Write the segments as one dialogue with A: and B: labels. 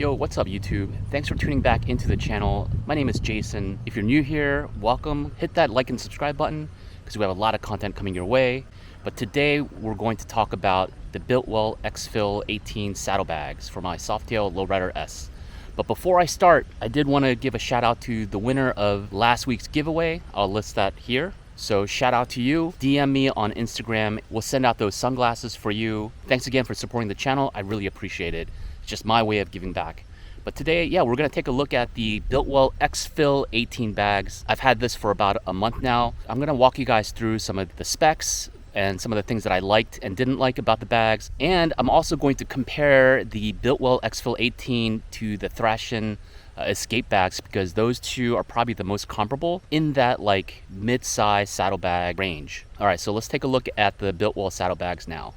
A: Yo, what's up YouTube? Thanks for tuning back into the channel. My name is Jason. If you're new here, welcome. Hit that like and subscribe button because we have a lot of content coming your way. But today we're going to talk about the Biltwell Exfil-18 saddlebags for my Softail Lowrider S. But before I start, I did want to give a shout out to the winner of last week's giveaway. I'll list that here. So shout out to you. DM me on Instagram. We'll send out those sunglasses for you. Thanks again for supporting the channel. I really appreciate it. It's just my way of giving back. But today, we're gonna take a look at the Biltwell Exfil-18 bags. I've had this for about a month now. I'm gonna walk you guys through some of the specs and some of the things that I liked and didn't like about the bags. And I'm also going to compare the Biltwell Exfil-18 to the THRASHING escape bags because those two are probably the most comparable in that like mid-size saddlebag range. All right, so let's take a look at the Biltwell saddlebags now.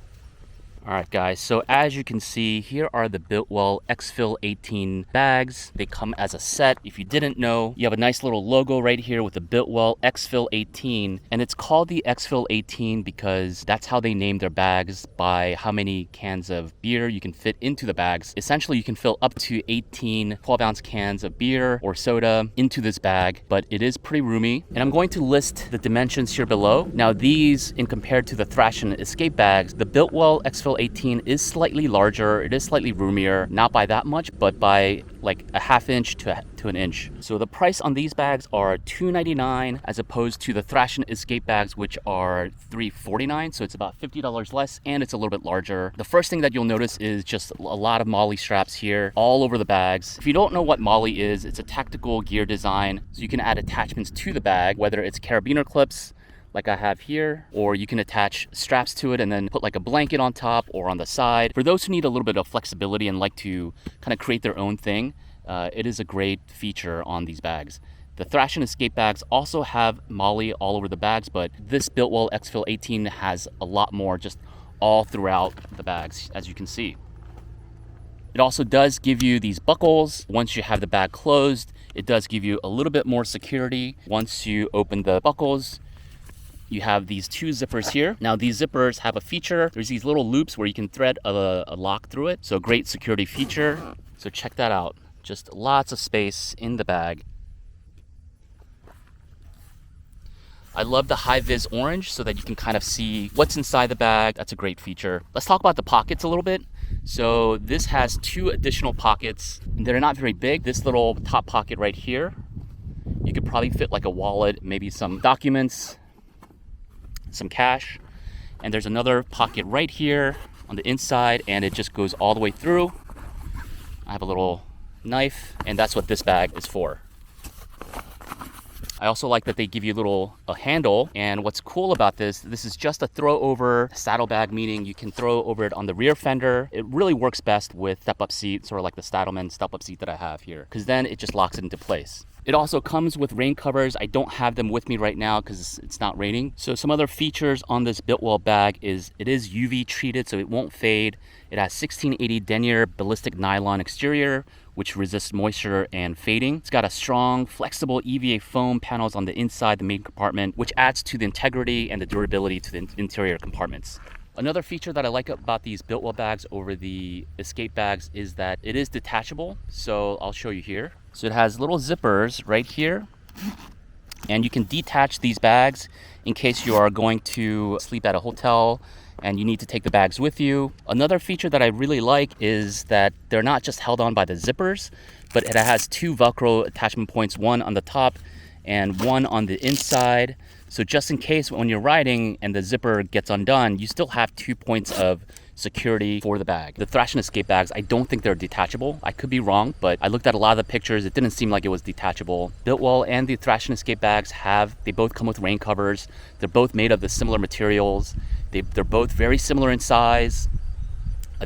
A: All right guys, so as you can see, here are the Biltwell Exfil-18 bags. They come as a set. If you didn't know, you have a nice little logo right here with the Biltwell Exfil-18, and it's called the Exfil-18 because that's how they name their bags, by how many cans of beer you can fit into the bags. Essentially, you can fill up to 18 12-ounce cans of beer or soda into this bag, but it is pretty roomy. And I'm going to list the dimensions here below. Now these, in compared to the THRASHING escape bags, the Biltwell Exfil-18 is slightly larger, it is slightly roomier, not by that much, but by like a ½ inch to an inch. So the price on these bags are $2.99 as opposed to the THRASHING escape bags, which are $3.49. So it's about $50 less and it's a little bit larger. The first thing that you'll notice is just a lot of MOLLE straps here all over the bags. If you don't know what MOLLE is, it's a tactical gear design. So you can add attachments to the bag, whether it's carabiner clips, like I have here, or you can attach straps to it and then put like a blanket on top or on the side. For those who need a little bit of flexibility and like to kind of create their own thing, it is a great feature on these bags. The THRASHING escape bags also have MOLLE all over the bags, but this Biltwell Exfil-18 has a lot more just all throughout the bags, as you can see. It also does give you these buckles. Once you have the bag closed, it does give you a little bit more security. Once you open the buckles, you have these two zippers here. Now these zippers have a feature. There's these little loops where you can thread a lock through it. So great security feature. So check that out. Just lots of space in the bag. I love the high-vis orange so that you can kind of see what's inside the bag. That's a great feature. Let's talk about the pockets a little bit. So this has two additional pockets. They're not very big. This little top pocket right here, you could probably fit like a wallet, maybe some documents, some cash. And there's another pocket right here on the inside, and it just goes all the way through. I have a little knife, and that's what this bag is for. I also like that they give you a handle, and what's cool about this is just a throw over saddlebag, meaning you can throw over it on the rear fender. It really works best with step-up seat, sort of like the Stadelman step-up seat that I have here, because then it just locks it into place. It also comes with rain covers. I don't have them with me right now because it's not raining. So some other features on this Biltwell bag is it is UV treated, so it won't fade. It has 1680 denier ballistic nylon exterior, which resists moisture and fading. It's got a strong, flexible EVA foam panels on the inside the main compartment, which adds to the integrity and the durability to the interior compartments. Another feature that I like about these Biltwell bags over the escape bags is that it is detachable. So I'll show you here. So it has little zippers right here, and you can detach these bags in case you are going to sleep at a hotel and you need to take the bags with you. Another feature that I really like is that they're not just held on by the zippers, but it has two Velcro attachment points, one on the top and one on the inside. So just in case when you're riding and the zipper gets undone, you still have 2 points of security for the bag. The THRASHING escape bags, I don't think they're detachable. I could be wrong, but I looked at a lot of the pictures. It didn't seem like it was detachable. Biltwell and the THRASHING escape bags they both come with rain covers. They're both made of the similar materials. They're both very similar in size.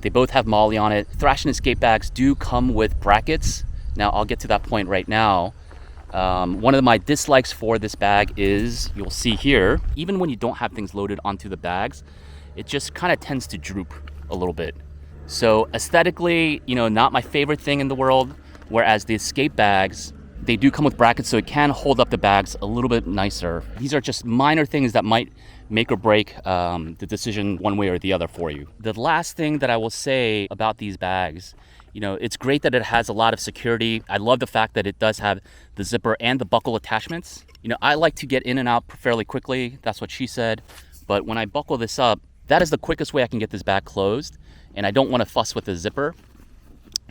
A: They both have MOLLE on it. THRASHING escape bags do come with brackets. Now I'll get to that point right now. One of my dislikes for this bag is, you'll see here, even when you don't have things loaded onto the bags, it just kind of tends to droop a little bit. So aesthetically, not my favorite thing in the world, whereas the escape bags, they do come with brackets so it can hold up the bags a little bit nicer. These are just minor things that might make or break the decision one way or the other for you. The last thing that I will say about these bags You know, it's great that it has a lot of security. I love the fact that it does have the zipper and the buckle attachments. You know, I like to get in and out fairly quickly. That's what she said. But when I buckle this up, that is the quickest way I can get this bag closed. And I don't want to fuss with the zipper.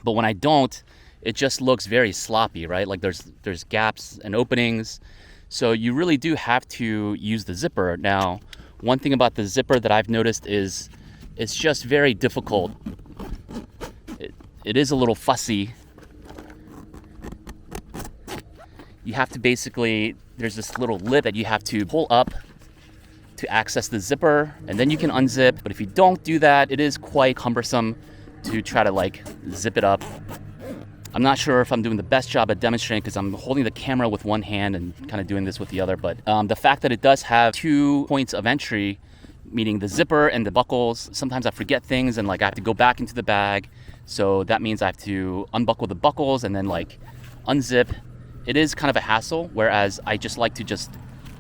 A: But when I don't, it just looks very sloppy, right? Like there's gaps and openings. So you really do have to use the zipper. Now, one thing about the zipper that I've noticed is it's just very difficult. It is a little fussy. You have to basically, there's this little lid that you have to pull up to access the zipper, and then you can unzip. But if you don't do that, it is quite cumbersome to try to like zip it up. I'm not sure if I'm doing the best job at demonstrating because I'm holding the camera with one hand and kind of doing this with the other. But the fact that it does have 2 points of entry, meaning the zipper and the buckles, sometimes I forget things and like I have to go back into the bag. So that means I have to unbuckle the buckles and then like unzip. It is kind of a hassle, whereas I just like to just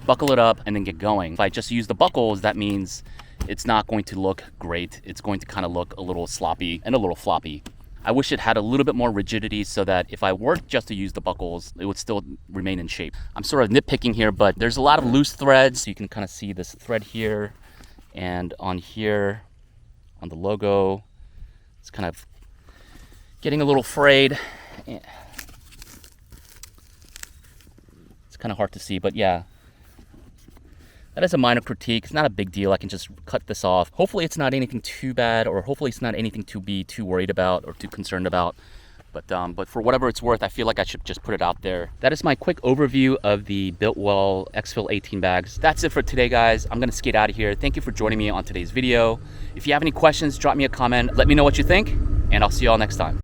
A: buckle it up and then get going. If I just use the buckles, that means it's not going to look great. It's going to kind of look a little sloppy and a little floppy. I wish it had a little bit more rigidity so that if I were just to use the buckles, it would still remain in shape. I'm sort of nitpicking here, but there's a lot of loose threads. You can kind of see this thread here and on here, on the logo. It's kind of getting a little frayed. It's kind of hard to see, but yeah. That is a minor critique. It's not a big deal. I can just cut this off. Hopefully it's not anything too bad, or hopefully it's not anything to be too worried about or too concerned about. But for whatever it's worth, I feel like I should just put it out there. That is my quick overview of the Biltwell Exfil-18 bags. That's it for today, guys. I'm gonna skate out of here. Thank you for joining me on today's video. If you have any questions, drop me a comment. Let me know what you think, and I'll see you all next time.